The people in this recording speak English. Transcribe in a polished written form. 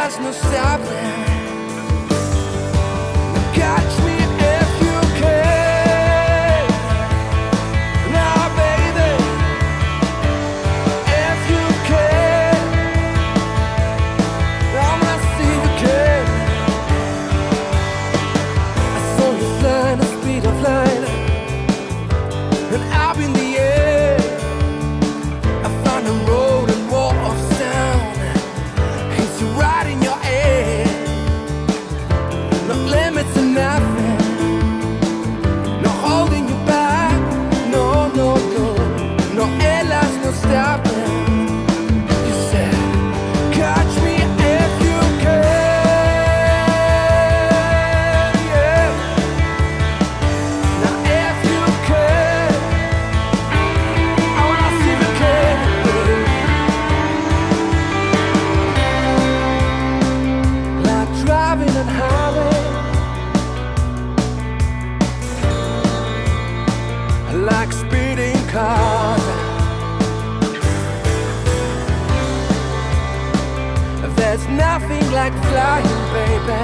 there's no stopping. Catch me if you can. Now, baby, if you can, I must see you can. I saw you flying the speed of light, and up in the air I found a road and wall of sound. It's right in your ear. No limits to nothing, no holding you back. No, no, no, no airlines, no stopping. You said, catch me if you can, yeah. Now if you can, I wanna see if you can, baby. Like driving on highway, like speeding cars. There's nothing like flying, baby.